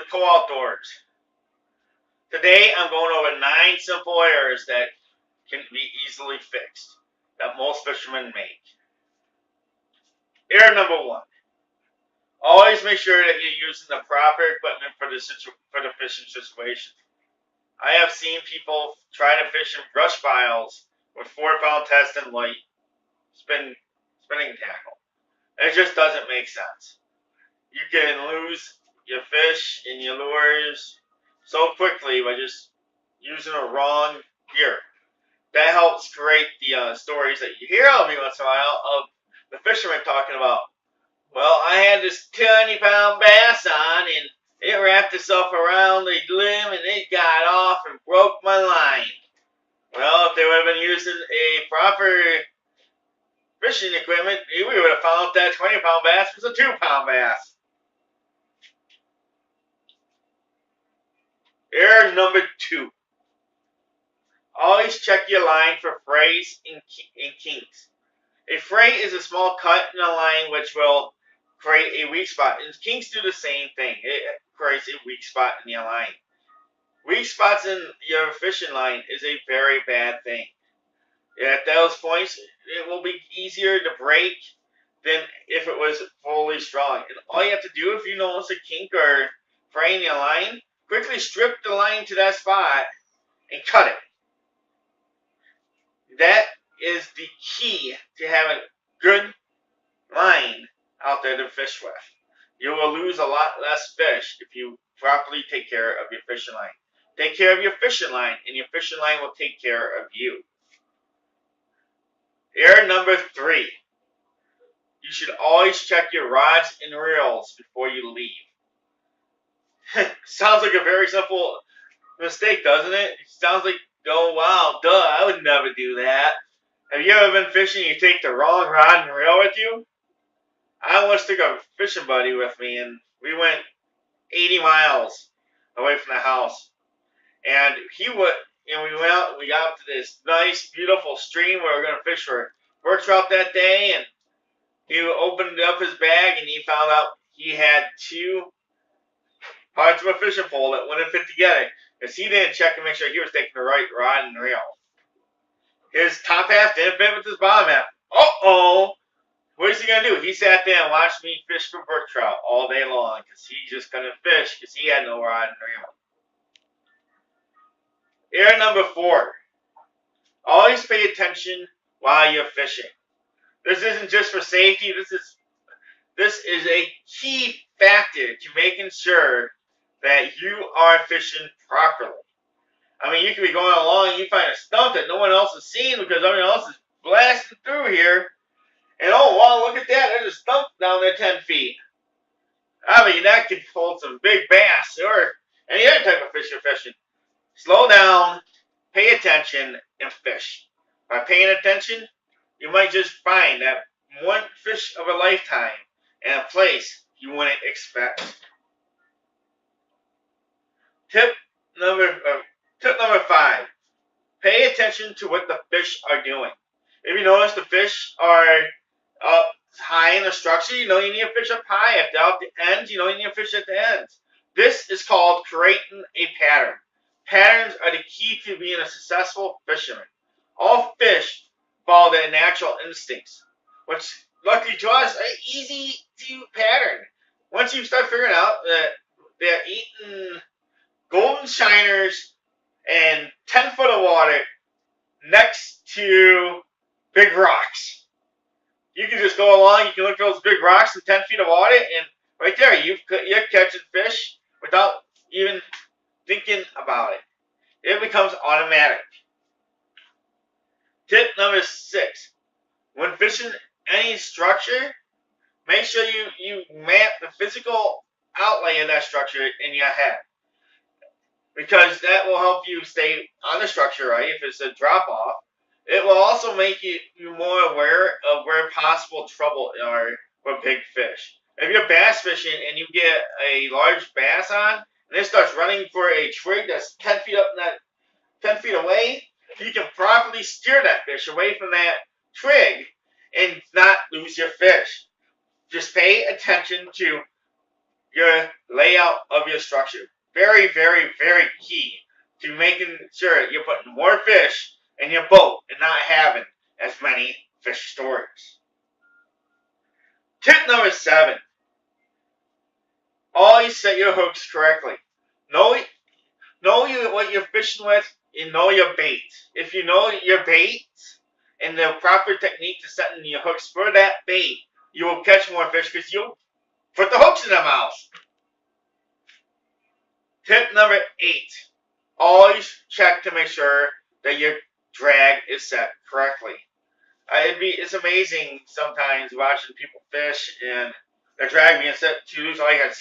the co-outdoors. Today I'm going over 9 simple errors that can be easily fixed that most fishermen make. Error number 1. Always make sure that you're using the proper equipment for the fishing situation. I have seen people try to fish in brush piles with 4-pound test and light spinning tackle. It just doesn't make sense. You can lose your fish and your lures so quickly by just using the wrong gear. That helps create the stories that you hear of me once in a while of the fishermen talking about, well, I had this 20-pound bass on and it wrapped itself around the limb and it got off and broke my line. Well, if they would have been using a proper fishing equipment, we would have found that 20-pound bass was a 2-pound bass. Error number 2. Always check your line for frays and kinks. A fray is a small cut in a line which will create a weak spot. And kinks do the same thing. It creates a weak spot in your line. Weak spots in your fishing line is a very bad thing. At those points, it will be easier to break than if it was fully strong. And all you have to do if you notice a kink or fray in your line, quickly strip the line to that spot and cut it. That is the key to having a good line out there to fish with. You will lose a lot less fish if you properly take care of your fishing line. Take care of your fishing line, and your fishing line will take care of you. Error number 3. You should always check your rods and reels before you leave. Sounds like a very simple mistake, doesn't it? It sounds like, oh wow, duh, I would never do that. Have you ever been fishing and you take the wrong rod and reel with you? I once took a fishing buddy with me and we went 80 miles away from the house. And we went out, we got to this nice, beautiful stream where we were going to fish for brook trout that day, and he opened up his bag and he found out he had 2 parts of a fishing pole that wouldn't fit together because he didn't check and make sure he was taking the right rod and reel. His top half didn't fit with his bottom half. Uh-oh! What is he going to do? He sat there and watched me fish for brook trout all day long because he just couldn't fish because he had no rod and reel. Error number 4. Always pay attention while you're fishing. This isn't just for safety. This is a key factor to making sure that you are fishing properly. I mean, you could be going along and you find a stump that no one else has seen because everyone else is blasting through here. And oh, wow, look at that. There's a stump down there 10 feet. I mean, that could hold some big bass or any other type of fish you're fishing. Slow down, pay attention, and fish. By paying attention, you might just find that one fish of a lifetime in a place you wouldn't expect. Tip number 5. Pay attention to what the fish are doing. If you notice the fish are up high in the structure, you know you need to fish up high. If they're out the ends, you know you need to fish at the ends. This is called creating a pattern. Patterns are the key to being a successful fisherman. All fish follow their natural instincts, which, luckily to us, are easy to pattern. Once you start figuring out that they're eating golden shiners and 10 foot of water next to big rocks. You can just go along, you can look at those big rocks and 10 feet of water, and right there, you're catching fish without even thinking about it. It becomes automatic. Tip number 6. When fishing any structure, make sure you map the physical outlay of that structure in your head. Because that will help you stay on the structure right if it's a drop-off. It will also make you more aware of where possible trouble are with big fish. If you're bass fishing and you get a large bass on, and it starts running for a twig that's 10 feet up, 10 feet away, you can properly steer that fish away from that twig and not lose your fish. Just pay attention to your layout of your structure. Very, very, very key to making sure you're putting more fish in your boat and not having as many fish stories. Tip number 7. Always set your hooks correctly. Know what you're fishing with and know your bait. If you know your bait and the proper technique to setting your hooks for that bait, you will catch more fish because you'll put the hooks in their mouth. Tip number 8. Always check to make sure that your drag is set correctly. It's amazing sometimes watching people fish and their drag being set too loose, like a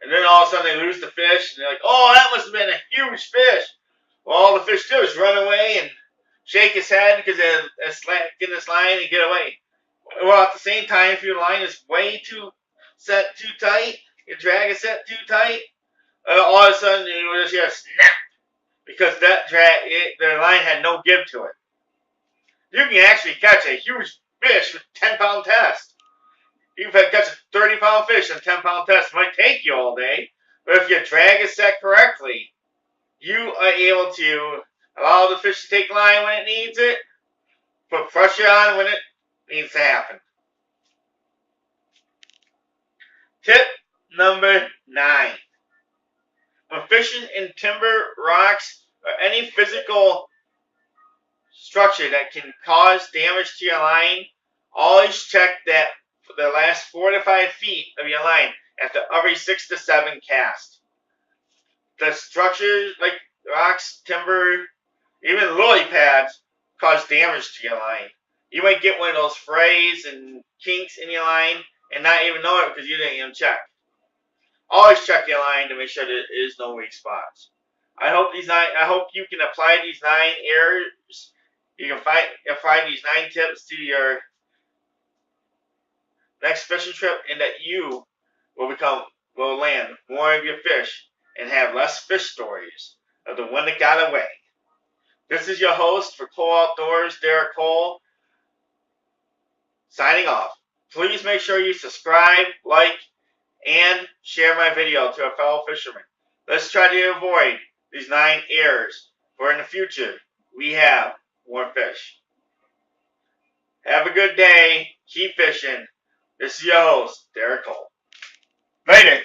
and then all of a sudden they lose the fish and they're like, oh, that must have been a huge fish. Well, all the fish do is run away and shake his head because they're get in this line and get away. Well, at the same time, if your line is way too set too tight, your drag is set too tight, all of a sudden you will just hear a snap because that the line had no give to it. You can actually catch a huge fish with 10-pound test. You can catch a 30-pound fish on 10-pound test. It might take you all day, but if your drag is set correctly, you are able to allow the fish to take line when it needs it, put pressure on when it needs to happen. Tip number 9. When fishing in timber, rocks, or any physical structure that can cause damage to your line, always check that for the last 4 to 5 feet of your line after every 6 to 7 casts. The structures like rocks, timber, even lily pads cause damage to your line. You might get one of those frays and kinks in your line and not even know it because you didn't even check. Always check your line to make sure there is no weak spots. I hope you can apply these 9 errors. You can apply these 9 tips to your next fishing trip, and that you will land more of your fish and have less fish stories of the one that got away. This is your host for Cole Outdoors, Derek Cole, signing off. Please make sure you subscribe, like, and share my video to a fellow fisherman. Let's try to avoid these 9 errors, for in the future, we have more fish. Have a good day. Keep fishing. This is your host, Derek Cole. Later.